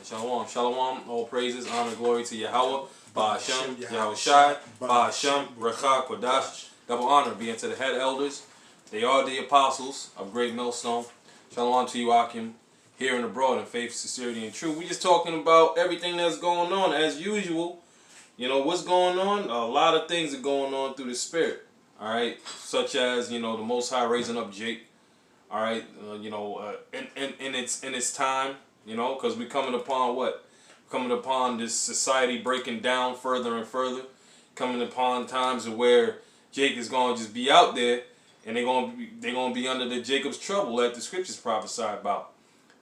Shalom, shalom, all praises, honor, glory to Yahweh, Ba'ashem, Yahushai, Ba'ashem, Recha, Kodash. Double honor be unto the head elders. They are the apostles of Great Millstone. Shalom to you, Akim, here and abroad in faith, sincerity, and truth. We just talking about everything that's going on as usual. You know, what's going on? A lot of things are going on through the Spirit. All right, such as, you know, the Most High raising up Jake. All right, in its time. You know, because we're coming upon what? Coming upon this society breaking down further and further. Coming upon times where Jake is going to just be out there, and they're going to be under the Jacob's trouble that the scriptures prophesy about.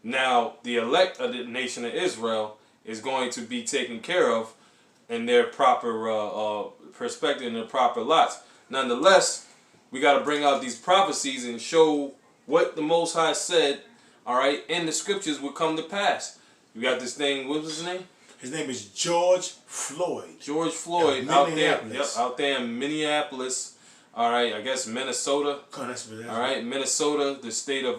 Now, the elect of the nation of Israel is going to be taken care of in their proper perspective, in their proper lots. Nonetheless, we got to bring out these prophecies and show what the Most High said. All right, in the scriptures will come to pass. You got this thing. What was his name? His name is George Floyd. George Floyd out there. Yep, out there in Minneapolis. All right, I guess Minnesota. All right, Minnesota, the state of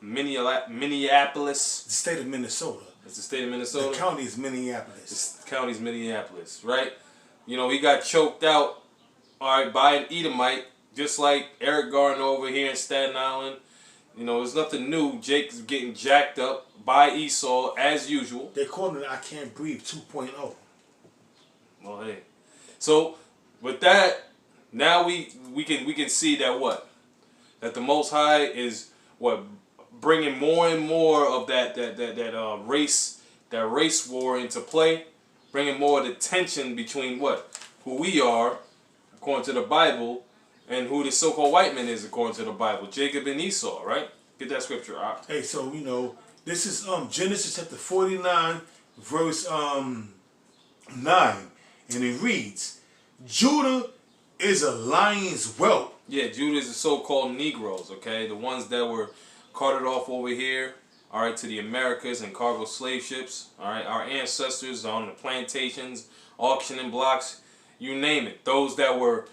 Minneapolis. The state of Minnesota. It's the state of Minnesota. The county is Minneapolis. The county is Minneapolis, right? You know, he got choked out, all right, by an Edomite, just like Eric Garner over here in Staten Island. You know, there's nothing new. Jake is getting jacked up by Esau as usual. They call it I Can't Breathe 2.0. Well, hey. So with that, now we can see that what? That the Most High is what, bringing more and more of that race war into play, bringing more of the tension between what, who we are according to the Bible, and who the so-called white man is according to the Bible, Jacob and Esau, right? Get that scripture out. Hey, so you know, this is Genesis chapter 49, verse 9, and it reads, "Judah is a lion's whelp." Yeah, Judah is the so-called Negroes, okay, the ones that were carted off over here, all right, to the Americas and cargo slave ships, all right, our ancestors on the plantations, auctioning blocks, you name it. Those that were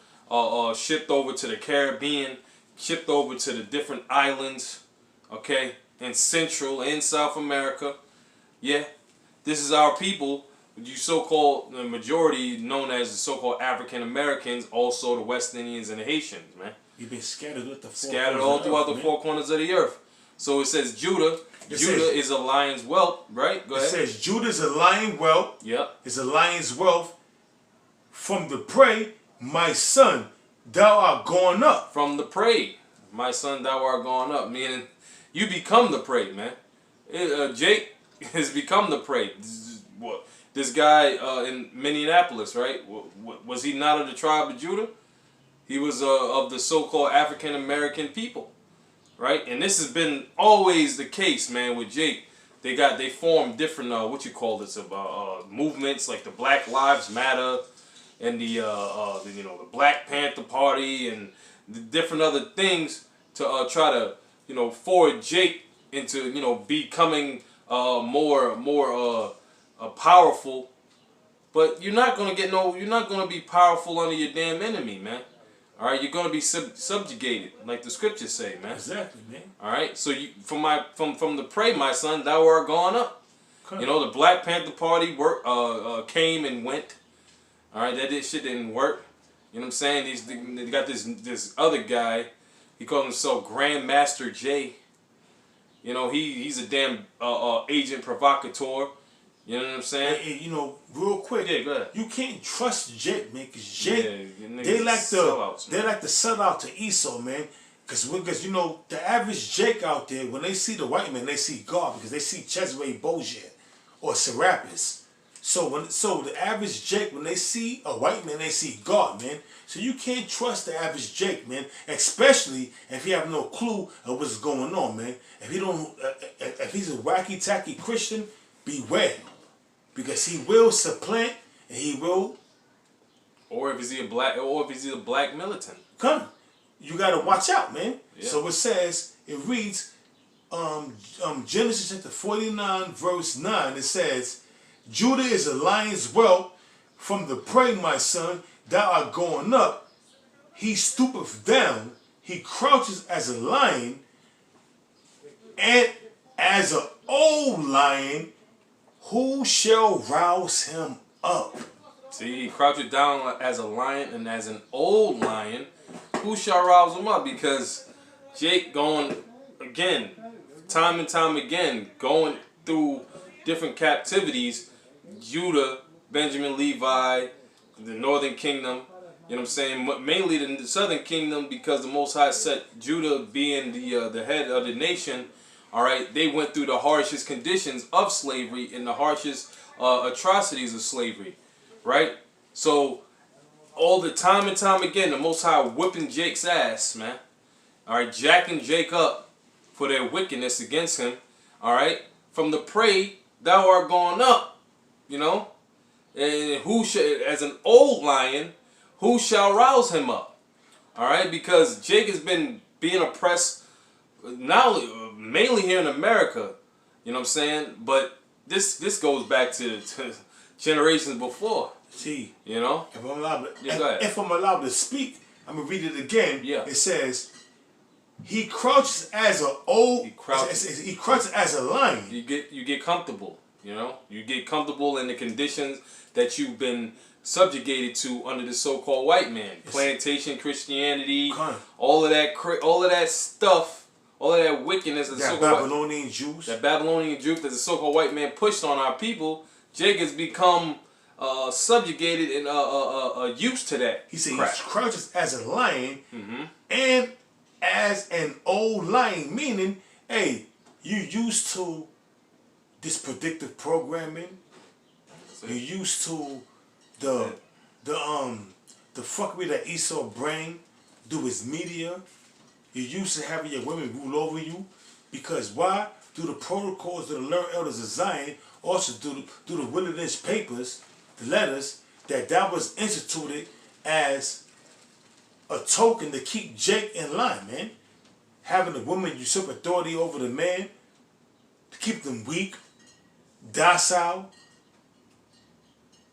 shipped over to the Caribbean, shipped over to the different islands, okay, in Central and South America. Yeah, this is our people. You so-called, the majority known as the so-called African Americans, also the West Indians and the Haitians, man. You've been scattered with the scattered all throughout the four corners of the earth. So it says Judah. Judah is a lion's whelp, right? Go ahead. It says Judah is a lion whelp. Yep. It's a lion's whelp from the prey. My son, thou art going up. From the prey. My son, thou art going up. Meaning, you become the prey, man. Jake has become the prey. This guy in Minneapolis, right? Was he not of the tribe of Judah? He was of the so-called African American people, right? And this has been always the case, man, with Jake. They formed different, movements like the Black Lives Matter, and the Black Panther Party, and the different other things to try to forward Jake into becoming more powerful. But you're not gonna be powerful under your damn enemy, man. All right, you're gonna be subjugated, like the scriptures say, man. Exactly, man. All right, so from the prey, my son, thou art gone up. Okay. You know, the Black Panther Party came and went. All right, shit didn't work. You know what I'm saying? They got this other guy. He calls himself Grandmaster J. You know, he's a damn agent provocateur. You know what I'm saying? And, you know, real quick. Yeah, go ahead. You can't trust Jake, man, because Jake, they like to sell out to Esau, man. Because you know, the average Jake out there, when they see the white man, they see God, because they see Cesare Borgia or Serapis. So the average Jake, when they see a white man, they see God, man. So you can't trust the average Jake, man, especially if he have no clue of what's going on, man. If he's a wacky tacky Christian, beware, because he will supplant and he will. Or if he's a black militant. Come, you gotta watch out, man. Yeah. So it reads, Genesis chapter 49, verse 9. It says, "Judah is a lion's whelp from the prey, my son, thou art going up. He stoopeth down, he crouches as a lion, and as an old lion who shall rouse him up? See, he crouched down as a lion and as an old lion. Who shall rouse him up? Because Jake going, again, time and time again, going through different captivities. Judah, Benjamin, Levi, the northern kingdom. You know what I'm saying? Mainly the southern kingdom, because the Most High set Judah being the head of the nation. All right, they went through the harshest conditions of slavery and the harshest atrocities of slavery. Right? So, all the time and time again, the Most High whipping Jake's ass, man. All right, jacking Jake up for their wickedness against him. All right, from the prey thou art gone up. You know, and who should, as an old lion, who shall rouse him up? All right, because Jake has been being oppressed, not only, mainly here in America. You know what I'm saying? But this goes back to generations before. See, you know, if I'm allowed to speak, I'm gonna read it again. Yeah. It says, he crouches as an old. He crouches as a lion. You get comfortable. You know, you get comfortable in the conditions that you've been subjugated to under the so-called white man. Plantation Christianity, all of that stuff, all of that wickedness. That Babylonian Jews. That Babylonian Jews that the so-called white man pushed on our people. Jake has become subjugated and used to that. He said he crouches as a lion and as an old lion, meaning, hey, you used to this predictive programming. You're used to the fuckery that Esau bring through his media. You're used to having your women rule over you. Because why? Through the protocols of the learned elders of Zion, also through the Wilderness Papers, the letters, that was instituted as a token to keep Jake in line, man. Having the woman usurp authority over the man, to keep them weak, docile.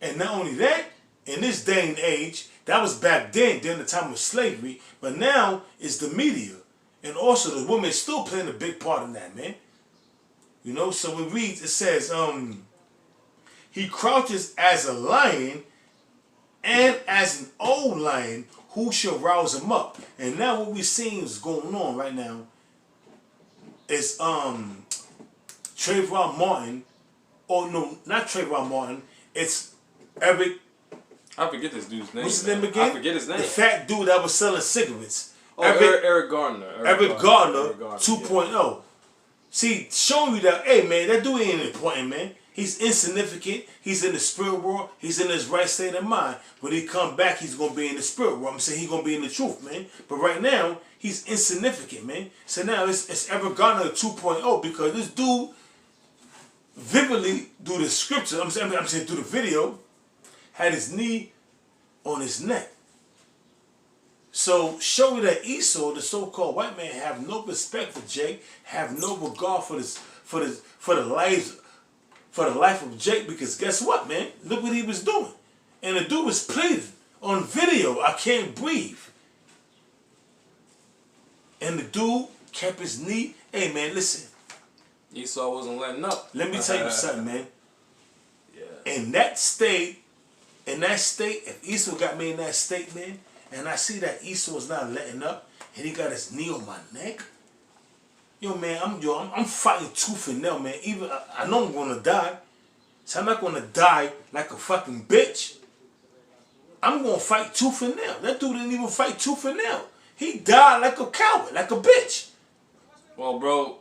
And not only that, in this day and age, that was back then during the time of slavery, but now it's the media. And also the woman is still playing a big part in that, man. You know, so it reads, it says, he crouches as a lion and as an old lion, who shall rouse him up? And now what we're seeing is going on right now is Trayvon Martin, or no, not Trayvon Martin, it's Eric. I forget this dude's name. What's his name again? I forget his name. The fat dude that was selling cigarettes. Oh, Eric Gardner. Eric Gardner 2.0. See, showing you that, hey man, that dude ain't important, man. He's insignificant. He's in the spirit world. He's in his right state of mind. When he come back, he's going to be in the spirit world. I'm saying he's going to be in the truth, man. But right now, he's insignificant, man. So now it's Eric Gardner 2.0 because this dude vividly, through the scripture, I'm saying through the video, had his knee on his neck. So show you that Esau, the so-called white man, have no respect for Jake, have no regard for the life of Jake, because guess what, man? Look what he was doing. And the dude was pleading on video, I can't breathe. And the dude kept his knee. Hey man, listen. Esau wasn't letting up. Let me tell you something, man. Yeah. In that state, if Esau got me in that state, man, and I see that Esau's not letting up, and he got his knee on my neck, yo, man, I'm fighting tooth and nail, man. Even I know I'm gonna die, so I'm not gonna die like a fucking bitch. I'm gonna fight tooth and nail. That dude didn't even fight tooth and nail. He died like a coward, like a bitch. Well, bro,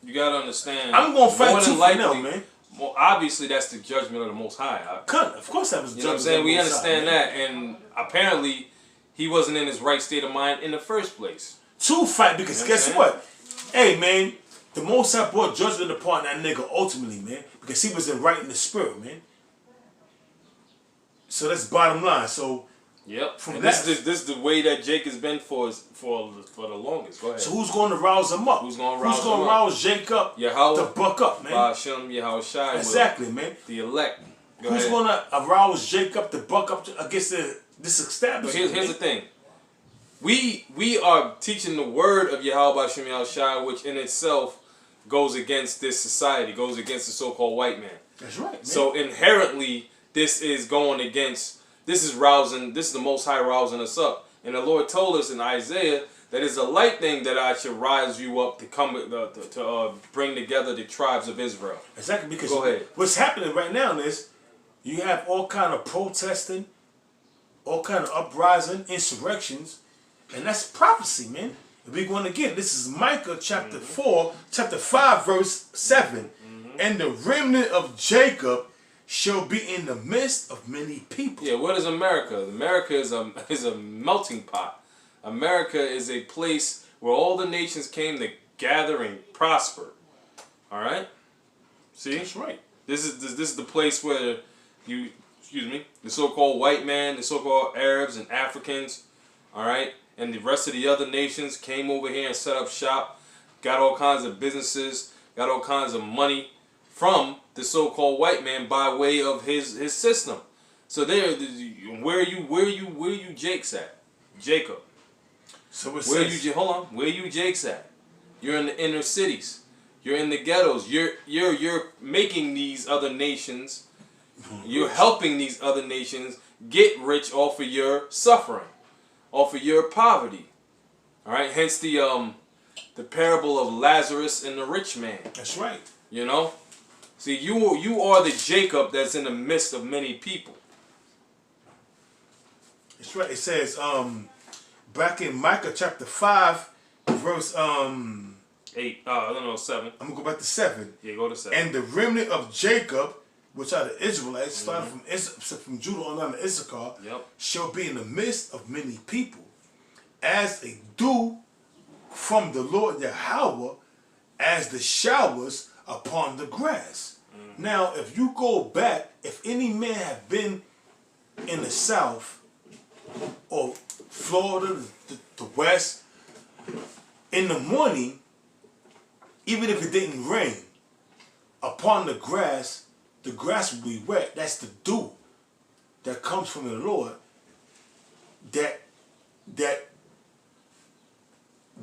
you gotta understand. I'm gonna fight tooth and nail, man. Well, obviously that's the judgment of the Most High. Of course that was the judgment. You know what I'm saying? We understand that, and apparently he wasn't in his right state of mind in the first place. To fight, because guess what? Hey, man, the Most High brought judgment upon that nigga ultimately, man, because he wasn't right in the spirit, man. So that's bottom line. So yep. From this is the way that Jake has been for the longest. Go ahead. So who's going to rouse him up? Who's going to rouse Jake up? Yahweh, to buck up, man. Hashem, Yahweh Shai. Exactly, man. The elect. Who's going to arouse Jake up to buck up against this establishment? Here's the thing. We are teaching the word of Yahweh Hashem Yahweh Shai, which in itself goes against this society, goes against the so-called white man. That's right, man. So inherently, this is going against, this is rousing, this is the Most High rousing us up. And the Lord told us in Isaiah that it's a light thing that I should rise you up to come to bring together the tribes of Israel. Exactly, because go ahead. What's happening right now is you have all kind of protesting, all kind of uprising, insurrections, and that's prophecy, man. If we're going again, this is Micah chapter 5, verse 7. And the remnant of Jacob shall be in the midst of many people. Yeah, what is America? America is a melting pot. America is a place where all the nations came to gather and prosper. All right? See? That's right. This is the place where the so-called white man, the so-called Arabs and Africans, all right, and the rest of the other nations came over here and set up shop, got all kinds of businesses, got all kinds of money from the so-called white man by way of his system. So there, where you Jake's at? Jacob. So it where says, you hold on? Where you Jake's at? You're in the inner cities. You're in the ghettos. You're making these other nations. You're helping these other nations get rich off of your suffering, off of your poverty. All right. Hence the parable of Lazarus and the rich man. That's right. You know. See, you are the Jacob that's in the midst of many people. That's right. It says back in Micah chapter 5, verse 8. I don't know, 7. I'm gonna go back to 7. Yeah, go to 7. And the remnant of Jacob, which are the Israelites, starting from Judah on down to Issachar, shall be in the midst of many people, as a dew from the Lord Yahweh, as the showers upon the grass. Now, if you go back, if any man have been in the South or Florida, the West, in the morning, even if it didn't rain, upon the grass will be wet. That's the dew that comes from the Lord that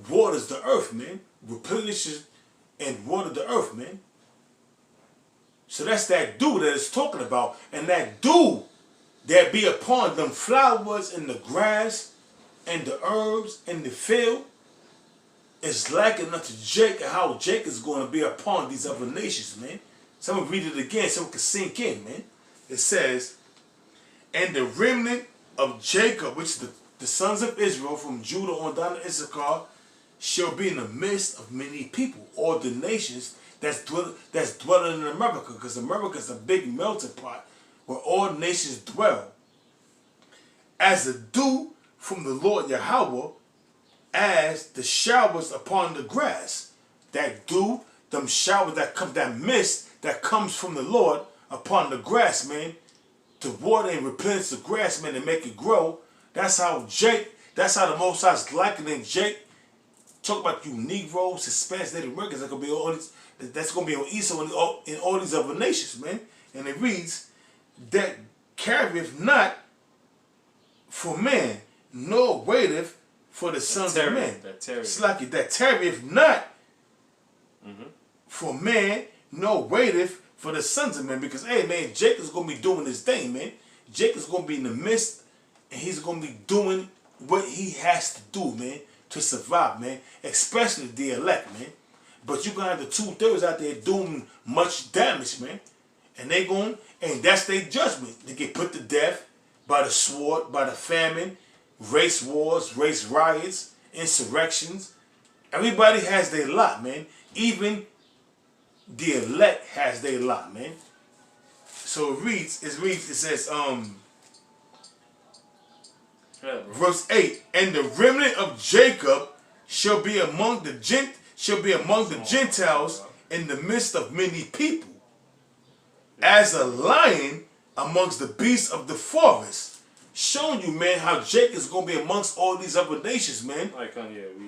waters the earth, man. Replenishes and waters the earth, man. So that's that dew that it's talking about. And that dew that be upon them flowers and the grass and the herbs in the field is likened unto Jacob, how Jacob is going to be upon these other nations, man. Someone read it again so it can sink in, man. It says, and the remnant of Jacob, which is the sons of Israel from Judah on down to Issachar, shall be in the midst of many people, or the nations that's dwelling in America, because America is a big melting pot where all nations dwell. As a dew from the Lord Yahweh, as the showers upon the grass. That dew, them showers that come, that mist that comes from the Lord upon the grass, man, to water and replenish the grass, man, and make it grow. That's how the Most High is likening Jake. Talk about you Negroes, Hispanics, Native Americans, that's gonna be on Esau and all these other nations, man. And it reads, that carrieth not for man, nor waiteth for the sons of men. It's like that tarrieth not for man, nor waiteth for the sons of men. Because, hey, man, Jacob's going to be doing his thing, man. Jacob's going to be in the midst, and he's going to be doing what he has to do, man, to survive, man. Especially the elect, man. But you're going to have the 2/3 out there doing much damage, man. And and that's their judgment. They get put to death by the sword, by the famine, race wars, race riots, insurrections. Everybody has their lot, man. Even the elect has their lot, man. So it says, verse 8, and the remnant of Jacob shall be among the Gentiles in the midst of many people, as a lion amongst the beasts of the forest. Showing you, man, how Jacob's gonna be amongst all these other nations, man.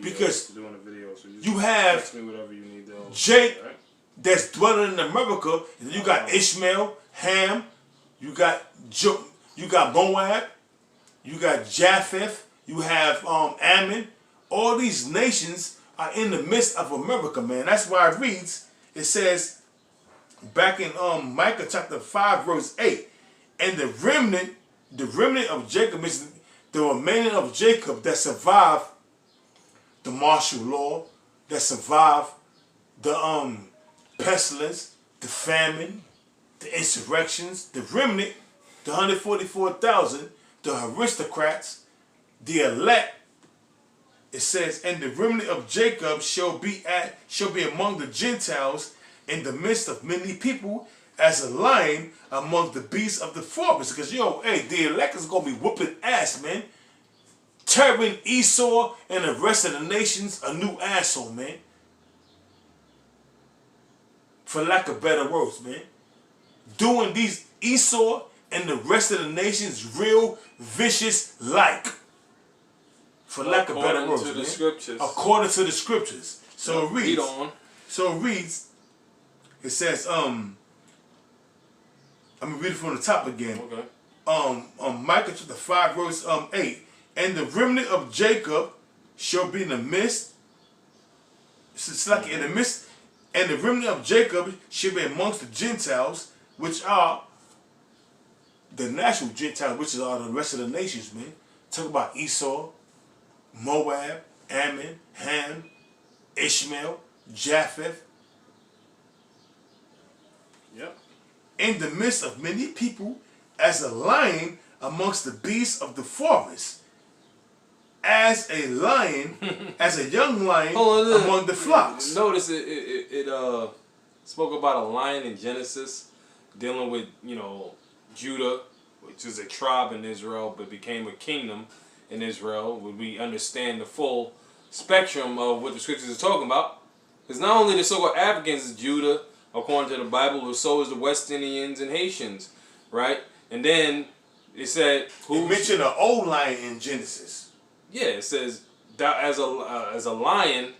Because doing a video, so you have text me whatever you need, Jake that's dwelling in America, and you got Ishmael, Ham, you got Moab, you got Japheth, you have Ammon. All these nations are in the midst of America, man. That's why it reads, it says back in Micah chapter 5 verse 8, and the remnant of Jacob is the remaining of Jacob that survived the martial law, that survived the pestilence, the famine, the insurrections, the remnant, the 144,000, the aristocrats, the elect. It says, and the remnant of Jacob shall be among the Gentiles in the midst of many people, as a lion among the beasts of the forest. Because the elect is gonna be whooping ass, man. Tearing Esau and the rest of the nations a new asshole, man. For lack of better words, man. Doing these Esau and the rest of the nations real vicious like. For lack of better words, man. According to the scriptures. So it reads. Read on. So it reads. It says, I'm gonna read it from the top again. Okay. Micah chapter 5 verse 8. And the remnant of Jacob shall be in the midst. It's like in the midst. And the remnant of Jacob shall be amongst the Gentiles, which are the natural Gentiles, which are the rest of the nations, man. Talk about Esau, Moab, Ammon, Ham, Ishmael, Japheth. Yep. In the midst of many people, as a lion amongst the beasts of the forest. As a lion, as a young lion among the flocks. Notice it spoke about a lion in Genesis, dealing with, Judah, which is a tribe in Israel, but became a kingdom in Israel. Would we understand the full spectrum of what the scriptures are talking about? Because not only the so-called Africans is Judah, according to the Bible, but so is the West Indians and Haitians, right? And then it said, it mentioned an old lion in Genesis. Yeah, it says, as a lion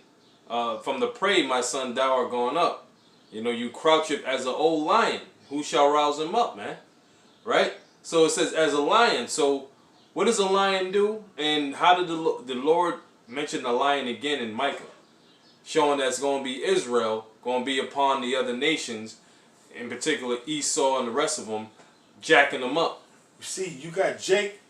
from the prey, my son, thou art going up. You crouch it as an old lion. Who shall rouse him up, man? Right? So it says, as a lion. So what does a lion do? And how did the Lord mention the lion again in Micah? Showing that's going to be Israel, going to be upon the other nations, in particular Esau and the rest of them, jacking them up. You see, you got Jake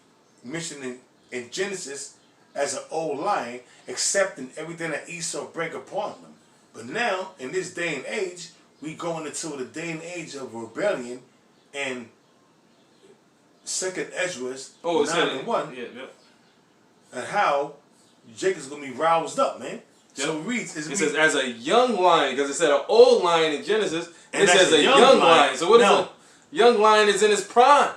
mentioned in Genesis as an old lion, accepting everything that Esau bring upon them. But now, in this day and age, we going into the day and age of rebellion, and 2nd Ezra 9:1, and how Jacob's going to be roused up, man. Yep. So it reads. It says, as a young lion, because it said an old lion in Genesis, and it says a young lion. So what is a young lion is in his prime.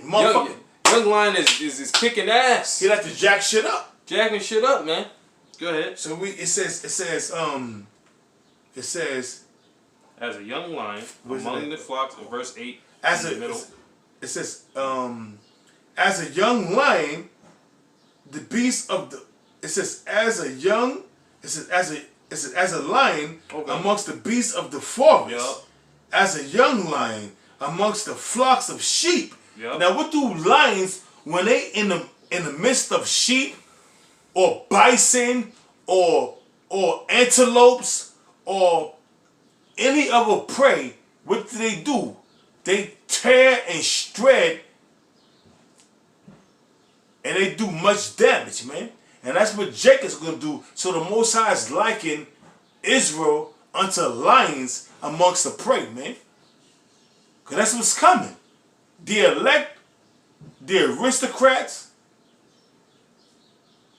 Young lion is kicking ass. He like to jack shit up. Jacking shit up, man. Go ahead. So it says as a young lion among the flocks, in verse 8. It says as a young lion, the beast of the. It says as a lion amongst the beasts of the forest. As a young lion amongst the flocks of sheep. Yep. Now, what do lions, when they in the midst of sheep, or bison, or antelopes, or any other prey, what do? They tear and shred, and they do much damage, man. And that's what Jacob's gonna do. So the Most High is liking Israel unto lions amongst the prey, man. Because that's what's coming. The elect, the aristocrats,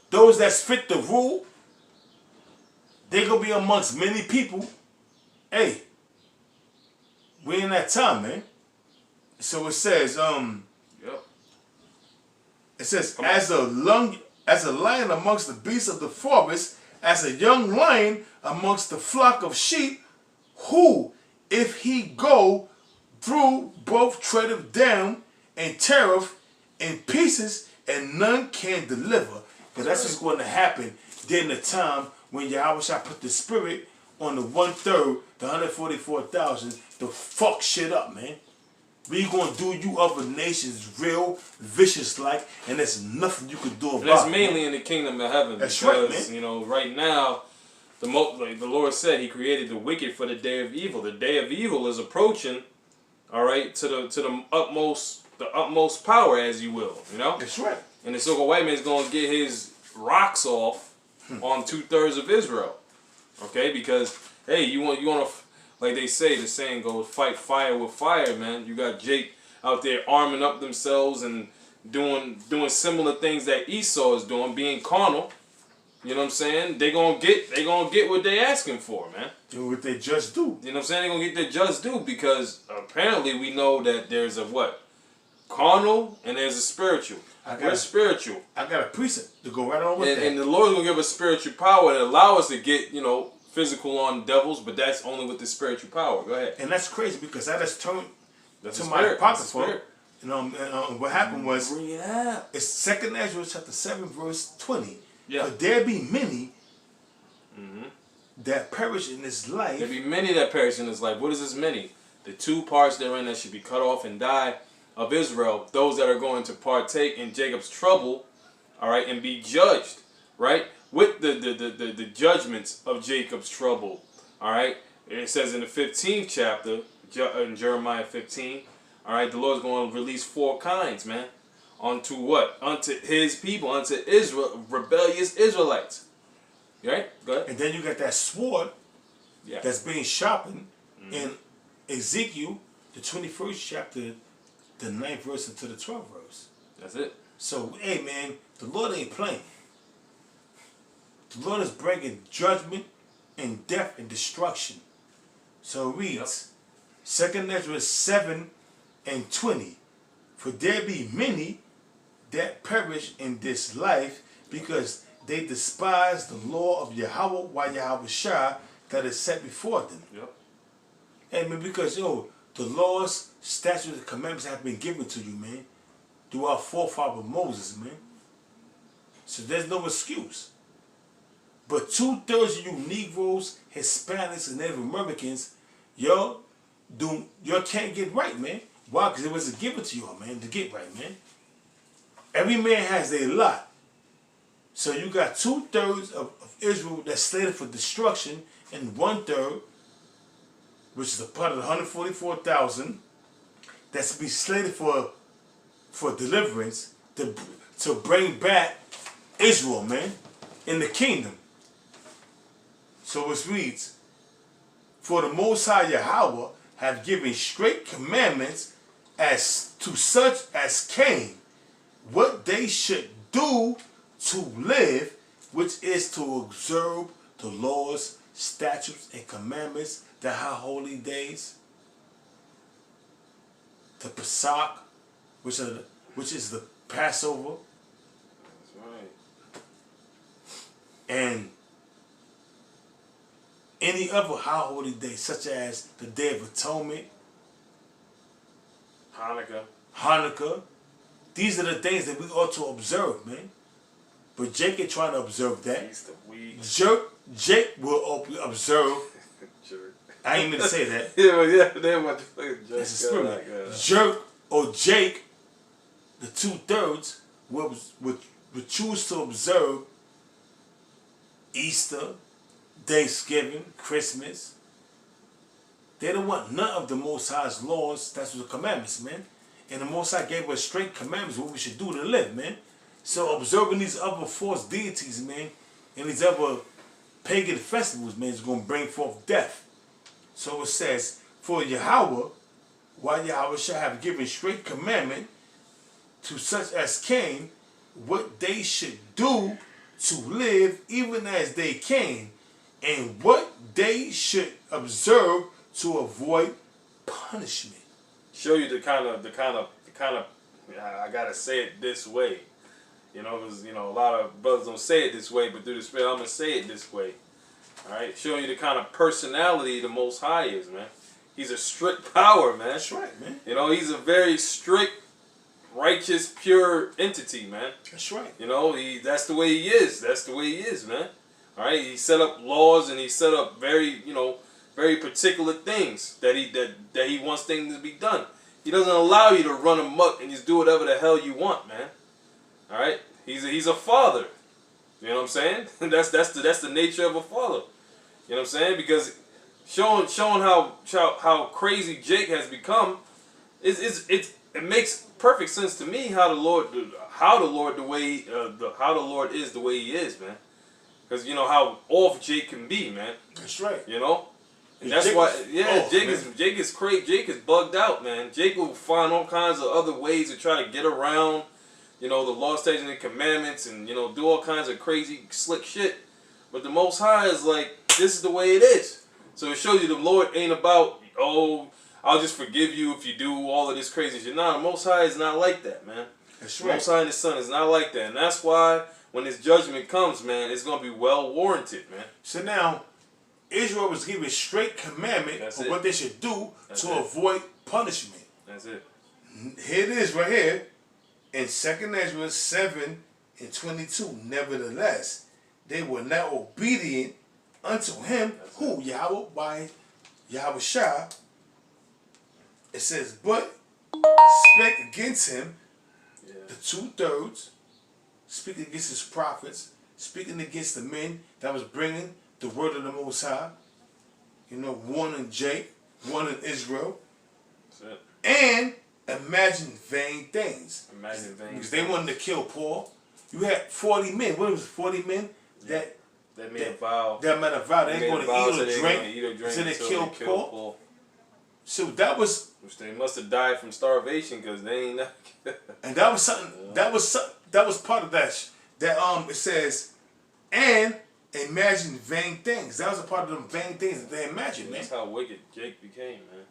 those that's fit to rule, they're going to be amongst many people. Hey, we in that time, man. So it says, it says, as a lion amongst the beasts of the forest, as a young lion amongst the flock of sheep, who, if he go through, both treadeth down and teareth in pieces, and none can deliver. Because that's what's going to happen during the time when Yahweh shall put the spirit on the 1/3, the 144,000, to fuck shit up, man. We gonna do you other nations real vicious like, and there's nothing you can do about it. That's mainly in the kingdom of heaven. That's because, right, man. Right now, like the Lord said, He created the wicked for the day of evil. The day of evil is approaching. All right, to the utmost power, as you will. You know. That's right. And the so-called white man's gonna get his rocks off on 2/3 of Israel. Okay, because hey, you want to, like they say, the saying goes, fight fire with fire, man. You got Jake out there arming up themselves and doing similar things that Esau is doing, being carnal. You know what I'm saying? They gonna get what they asking for, man. Do what they just do. You know what I'm saying? They gonna get their just due, because apparently we know that there's a what? Carnal and there's a spiritual. We're spiritual. I got a precept to go right on with that. And the Lord's gonna give us spiritual power that allow us to get, physical on devils, but that's only with the spiritual power. Go ahead. And that's crazy, because I just turned to my apocrypha. What happened was, bring it out. It's 2 Ezra chapter 7 verse 20. Yeah. For there be many that perish in this life. There be many that perish in this life. What is this many? The two parts therein that should be cut off and die of Israel, those that are going to partake in Jacob's trouble, all right, and be judged, right, with the judgments of Jacob's trouble, all right. It says in the 15th chapter, in Jeremiah 15, all right, the Lord's going to release 4 kinds, man. Unto what? Unto His people, unto Israel, rebellious Israelites. Right? Go ahead. And then you got that sword that's being sharpened in Ezekiel, the 21st chapter, the 9th verse into the 12th verse. That's it. So, hey man, the Lord ain't playing. The Lord is bringing judgment and death and destruction. So it reads, 2 Ezra 7 and 20. For there be many that perish in this life, because they despise the law of Yahweh, while Yahweh Shah, that is set before them. Yep. Amen. Because the laws, statutes, and commandments have been given to you, man, through our forefather Moses, man. So there's no excuse. But 2/3 of you Negroes, Hispanics, and Native Americans, y'all can't get right, man. Why? Because it wasn't given to y'all, man, to get right, man. Every man has a lot. So you got 2/3 of Israel that's slated for destruction, and 1/3, which is a part of the 144,000, that's to be slated for deliverance, to bring back Israel, man, in the kingdom. So it reads, for the Most High Yahweh have given straight commandments as to such as came, what they should do to live, which is to observe the laws, statutes, and commandments, the high holy days, the Pesach, which is the Passover. That's right. And any other high holy day, such as the Day of Atonement, Hanukkah. These are the things that we ought to observe, man. But Jake ain't trying to observe that. Jake will observe. I ain't mean to say that. That's a spirit. Jerk or Jake, the 2/3, would choose to observe Easter, Thanksgiving, Christmas. They don't want none of the Most High's laws, that's the commandments, man. And the Most High gave us straight commandments what we should do to live, man. So observing these other false deities, man, and these other pagan festivals, man, is going to bring forth death. So it says, for Yahweh, while Yahweh shall have given straight commandment to such as came, what they should do to live even as they came, and what they should observe to avoid punishment. Show you the kind of I gotta say it this way, because a lot of brothers don't say it this way, but through the Spirit I'm gonna say it this way. All right, showing you the kind of personality the Most High is, man. He's a strict power, man. That's right, man. He's a very strict, righteous, pure entity, man. That's right. That's the way he is. That's the way he is, man. All right, he set up laws and he set up very particular things that he wants things to be done. He doesn't allow you to run amok and just do whatever the hell you want, man. All right, he's a father. You know what I'm saying? That's the nature of a father. You know what I'm saying? Because showing how crazy Jake has become, it makes perfect sense to me how the Lord is the way He is, man. Because you know how off Jake can be, man. That's right. You know, and that's why, Jake is crazy. Jake is bugged out, man. Jake will find all kinds of other ways to try to get around, you know, the law, statutes, and commandments, and you know, do all kinds of crazy, slick shit. But the Most High is like, this is the way it is. So it shows you the Lord ain't about, oh, I'll just forgive you if you do all of this crazy shit. Nah, the Most High is not like that, man. That's right. right. The Most High and His Son is not like that, and that's why when His judgment comes, man, it's gonna be well warranted, man. So now, Israel was given straight commandment of what they should do to avoid punishment. That's it. Here it is right here in 2nd Ezra 7:22. Nevertheless, they were not obedient unto him, who? Yahweh, by Yahweh Shah. It says, but spake against him, the 2/3, speaking against his prophets, speaking against the men that was bringing the word of the Most High. You know, one in Jake, one in Israel. That's it. And imagine vain things. Because they wanted to kill Paul. You had 40 men. What was it, 40 men? That made a vow. That made a vow. They ain't going to eat or drink. So they killed Paul. So that was... Which they must have died from starvation because they ain't... And that was something... That was part of that. It says, and imagine vain things. That was a part of them vain things that they imagined, man. That's how wicked Jake became, man.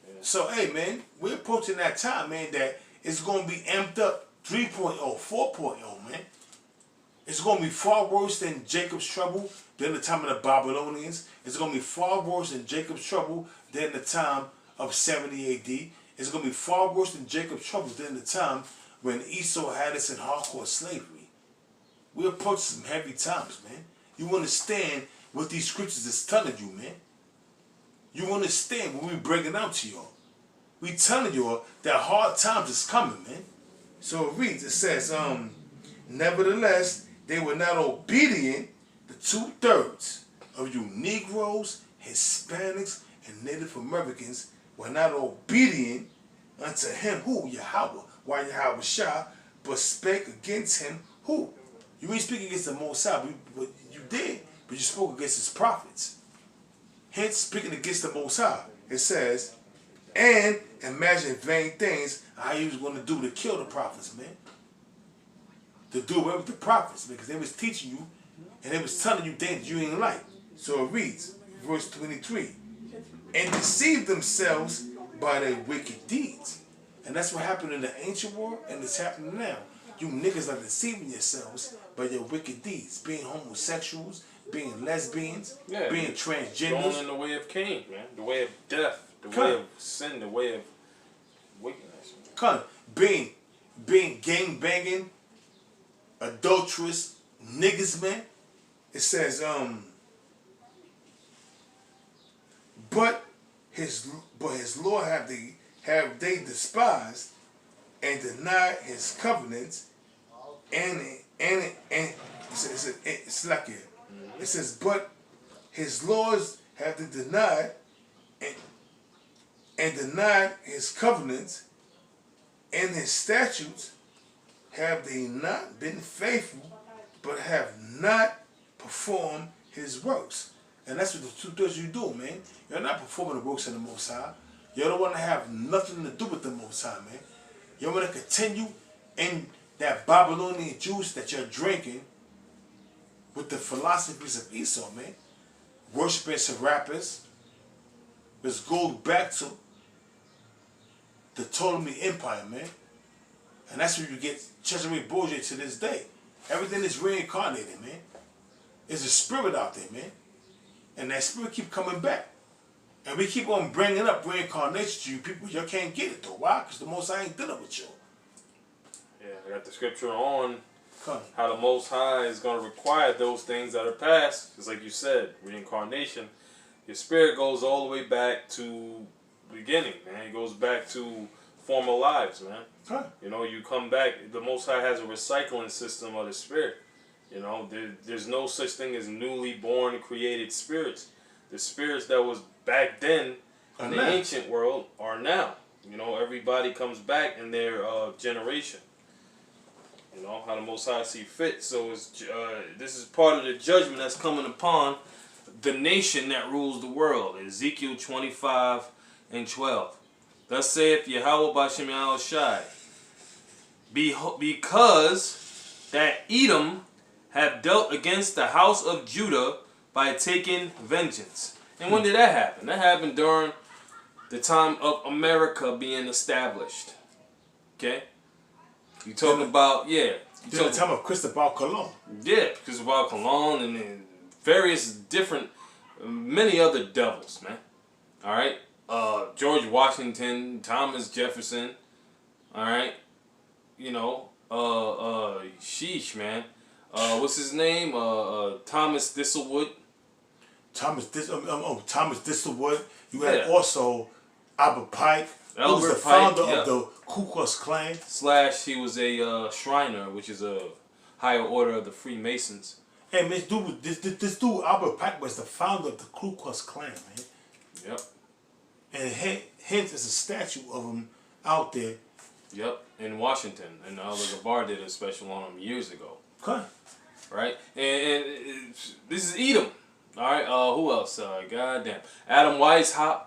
Yeah. So, hey, man, we're approaching that time, man, that it's going to be amped up 3.0, 4.0, man. It's going to be far worse than Jacob's trouble during the time of the Babylonians. It's going to be far worse than Jacob's trouble during the time of 70 AD. It's going to be far worse than Jacob's trouble during the time when Esau had us in hardcore slavery. We're approaching some heavy times, man. You understand what these scriptures is telling you, man. You understand what we bringing out to y'all. We telling y'all that hard times is coming, man. So it reads, it says, nevertheless, they were not obedient. The 2/3 of you Negroes, Hispanics, and Native Americans were not obedient unto him, who? Yahweh, why Yahweh Shah, but spake against him, who? You ain't speaking against the Most High, but you did, but you spoke against his prophets. Hence, speaking against the Most High, it says, and imagine vain things how he was going to do to kill the prophets, man. To do away with the prophets, because they was teaching you, and they was telling you things you ain't like. So it reads, verse 23, and deceived themselves by their wicked deeds. And that's what happened in the ancient world, and it's happening now. You niggas are deceiving yourselves by your wicked deeds, being homosexuals, being lesbians, being transgenders. Going in the way of Cain, man. The way of death, the way of sin, the way of wickedness. Being gang banging, adulterous niggas, man. It says, but his Lord have they despised and denied his covenants, and it's like it. It says, but his laws have they denied and denied his covenants, and his statutes have they not been faithful, but have not performed his works. And that's what the 2/3 you do, man. You're not performing the works of the Most High. You don't want to have nothing to do with the Most High, man. You want to continue in that Babylonian juice that you're drinking with the philosophies of Esau, man. Worshipping Serapis. Let's go back to the Ptolemy Empire, man. And that's where you get Cesare Borgia to this day. Everything is reincarnated, man. There's a spirit out there, man. And that spirit keep coming back. And we keep on bringing up reincarnation to you people. You can't get it, though. Why? Because the Most High ain't dealing with you. Yeah, I got the scripture on how the Most High is going to require those things that are past. Just like you said, reincarnation. Your spirit goes all the way back to the beginning, man. It goes back to former lives, man. You know, you come back. The Most High has a recycling system of the spirit. You know, there's no such thing as newly born created spirits. The spirits that was back then in the ancient world are now. You know, everybody comes back in their generation. You know, how the Most High see fit. So it's, this is part of the judgment that's coming upon the nation that rules the world. Ezekiel 25:12. Thus saith Yahweh B'Shem Yahweh Shai, because that Edom have dealt against the house of Judah by taking vengeance. And when did that happen? That happened during the time of America being established. Okay? You talking about, yeah. During the time of Cristobal Colon. Yeah, Cristobal Colon and various different, many other devils, man. Alright? George Washington, Thomas Jefferson. Alright? You know, sheesh, man. What's his name? Thomas Thistlewood. Thomas Thistlewood. You had also Albert Pike. Who was the founder of the Ku Klux Klan. / he was a Shriner, which is a higher order of the Freemasons. Hey, man, this dude Albert Pike was the founder of the Ku Klux Klan, man. Yep. And hence there's a statue of him out there. Yep, in Washington. And Oliver Barr did a special on him years ago. Okay. Right? And this is Edom. Alright, who else? Goddamn. Adam Weishaupt.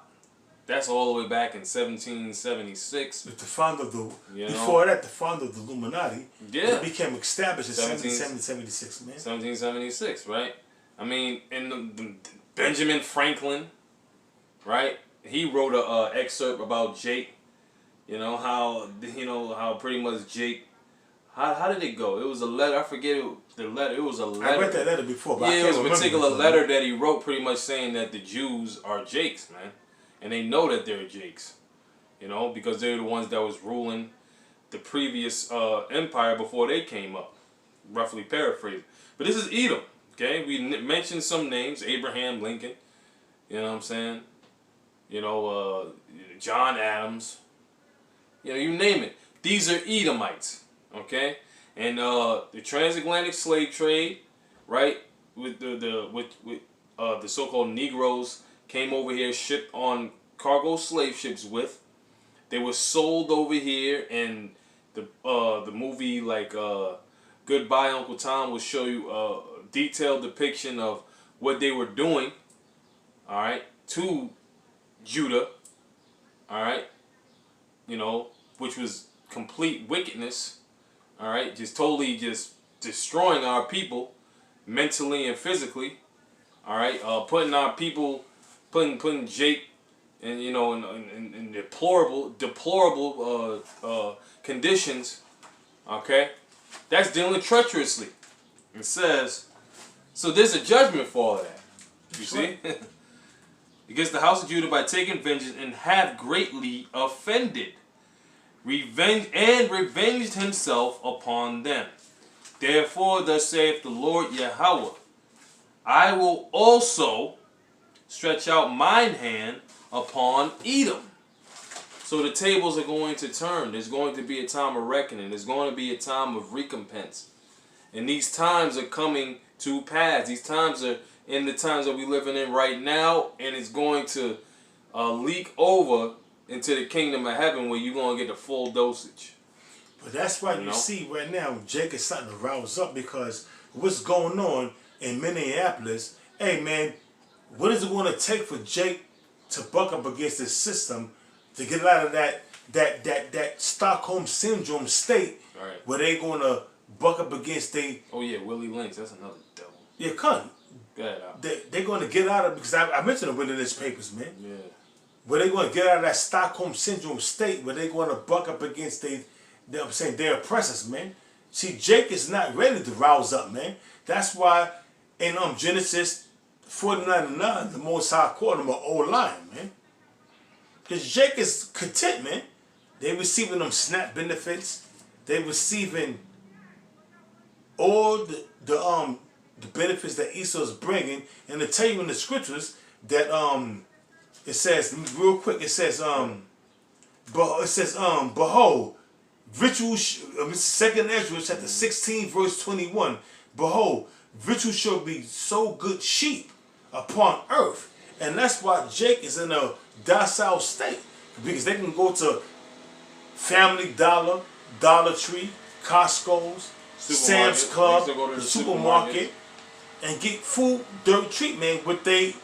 That's all the way back in 1776. The founder of the, before that, the founder of the Illuminati. Yeah. It became established in 1776, man. 1776, right? I mean, and the Benjamin Franklin, right? He wrote a excerpt about Jake. You know how pretty much Jake. How did it go? It was a letter. I forget the letter. It was a letter. I read that letter before, but yeah, it was a particular letter that he wrote, pretty much saying that the Jews are Jakes, man, and they know that they're Jakes. You know, because they're the ones that was ruling the previous empire before they came up. Roughly paraphrased. But this is Edom. Okay, we mentioned some names: Abraham Lincoln. You know what I'm saying? You know, John Adams. You know, you name it. These are Edomites. Okay, and the transatlantic slave trade, right? With the so-called Negroes came over here, shipped on cargo slave ships with. They were sold over here, and the movie like Goodbye Uncle Tom will show you a detailed depiction of what they were doing. All right, to Judah. All right, you know, which was complete wickedness. All right, just totally just destroying our people mentally and physically. All right, putting our people, putting Jake, and you know, in deplorable conditions. Okay, that's dealing treacherously. It says, so there's a judgment for all of that. You see, against the house of Judah by taking vengeance and have greatly offended. Revenged himself upon them. Therefore, thus saith the Lord Yahweh, I will also stretch out mine hand upon Edom. So the tables are going to turn. There's going to be a time of reckoning. There's going to be a time of recompense. And these times are coming to pass. These times are in the times that we're living in right now, and it's going to leak over into the kingdom of heaven where you're going to get the full dosage. But that's why you see right now Jake is starting to rouse up, because what's going on in Minneapolis, hey man, what is it going to take for Jake to buck up against this system to get out of that Stockholm Syndrome state, right, where they going to buck up against Oh yeah, Willie Lynch, that's another devil. Yeah, come. They're going to get out of, because I mentioned it within these papers, man. Yeah. Where they're going to get out of that Stockholm Syndrome state, where they're going to buck up against their oppressors, man. See, Jake is not ready to rouse up, man. That's why in Genesis 49:9, the Most High called him an old lion, man. Because Jake is content, man. They receiving them SNAP benefits. They receiving all the benefits that Esau is bringing. And to tell you in the scriptures that it says, real quick, it says, behold, ritual, 2nd Ezra chapter 16, verse 21, behold, victual shall be so good sheep upon earth. And that's why Jake is in a docile state. Because they can go to Family Dollar, Dollar Tree, Costco's, Sam's Club, the supermarket, and get full dirt treatment with they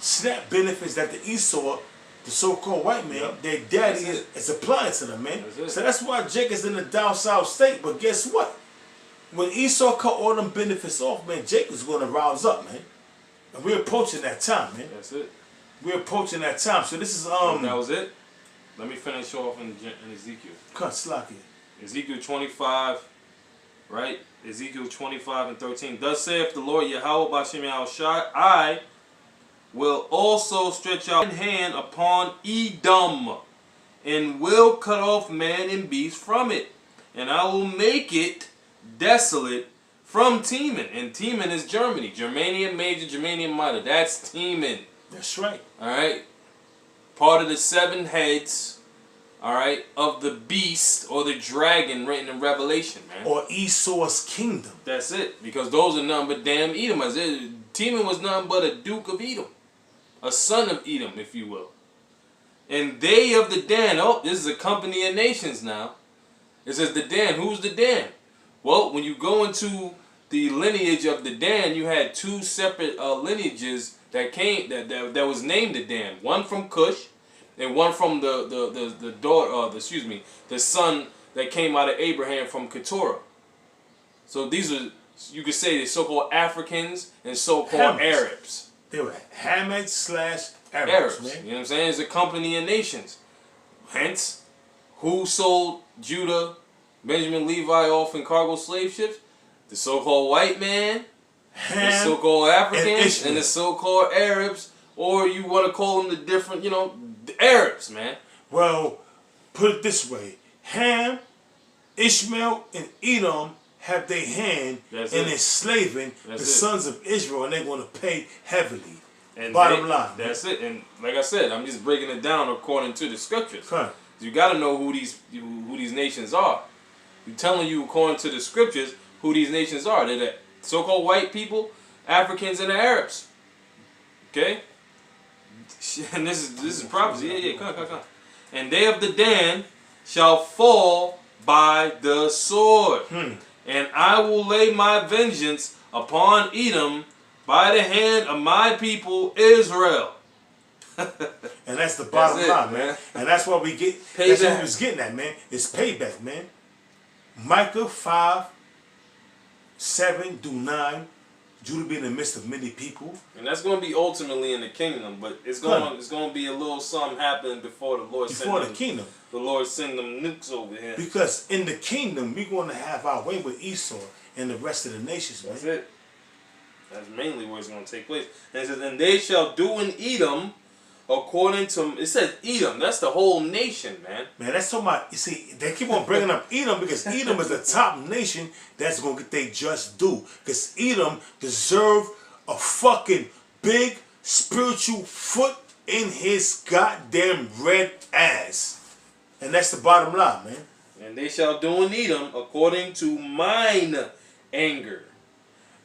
SNAP benefits that the Esau, the so-called white man, their daddy is applying to them, man. So that's why Jake is in a down south state. But guess what? When Esau cut all them benefits off, man, Jake is going to rouse up, man. And we're approaching that time, man. That's it. We're approaching that time. So this is that was it. Let me finish off in Ezekiel. Cut slack it. Ezekiel 25, right? Ezekiel 25 and 13. Thus saith the Lord Yahweh B'Shem Yahushai, I will also stretch out my hand upon Edom, and will cut off man and beast from it, and I will make it desolate from Teman. And Teman is Germany. Germanium Major, Germanium Minor. That's Teman. That's right. Alright? Part of the 7 heads, alright, of the beast or the dragon written in Revelation, man. Or Esau's kingdom. That's it. Because those are nothing but damn Edomites. Teman was nothing but a duke of Edom. A son of Edom, if you will. And they of the Dan. Oh, this is a company of nations now. It says the Dan. Who's the Dan? Well, when you go into the lineage of the Dan, you had 2 separate lineages that came that was named the Dan. One from Cush, and one from the daughter. The son that came out of Abraham from Keturah. So these are, you could say, the so-called Africans and so-called Arabs. They were Hamites / Arabs, man. You know what I'm saying? It's a company of nations. Hence, who sold Judah, Benjamin, Levi off in cargo slave ships? The so-called white man, the so-called Africans, and the so-called Arabs, or you want to call them the different, you know, the Arabs, man. Well, put it this way. Ham, Ishmael, and Edom have their hand in enslaving the sons of Israel, and they're going to pay heavily. And bottom line. That's it. And like I said, I'm just breaking it down according to the scriptures. Huh. You got to know who these nations are. I'm telling you according to the scriptures who these nations are. They're the so-called white people, Africans, and the Arabs. Okay? And this is prophecy. Yeah, come. And they of the Dan shall fall by the sword. And I will lay my vengeance upon Edom by the hand of my people Israel. And that's the bottom line, man. And that's what we get. Payback. That's what we was getting at, man. It's payback, man. Micah 5:7-9. Judah be in the midst of many people. And that's going to be ultimately in the kingdom, but it's going to be a little something happening before the Lord kingdom. The Lord send them nukes over here. Because in the kingdom, we're going to have our way with Esau and the rest of the nations, man. That's it. That's mainly where it's going to take place. And it says, and they shall do in Edom according to, it says Edom. That's the whole nation, man. Man, that's talking about, you see, they keep on bringing up Edom because Edom is the top nation that's going to get their just due. Because Edom deserve a fucking big spiritual foot in his goddamn red ass. And that's the bottom line, man. And they shall do in Edom according to mine anger.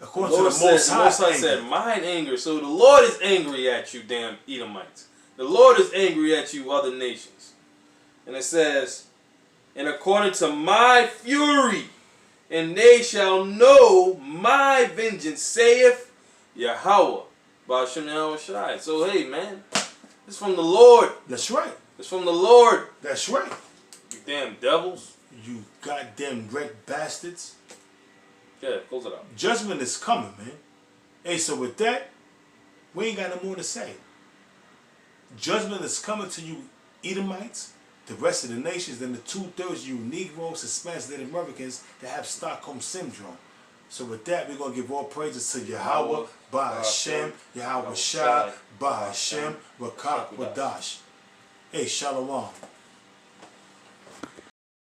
According to the Most High said, mine anger. So the Lord is angry at you, damn Edomites. The Lord is angry at you, other nations. And it says, and according to my fury, and they shall know my vengeance, saith Yahweh B'Shem Yahushai. So hey, man, it's from the Lord. That's right. It's from the Lord. That's right. You damn devils. You goddamn red bastards. Yeah, close it out. Judgment is coming, man. Hey, so with that, we ain't got no more to say. Judgment is coming to you Edomites, the rest of the nations, and the 2/3 you Negroes, Hispanics, Native Americans that have Stockholm Syndrome. So with that, we're going to give all praises to Yahweh, Ba'Hashem, Yahweh Shai, Ba'Hashem, Rakak Wadash. Hey, Shalom.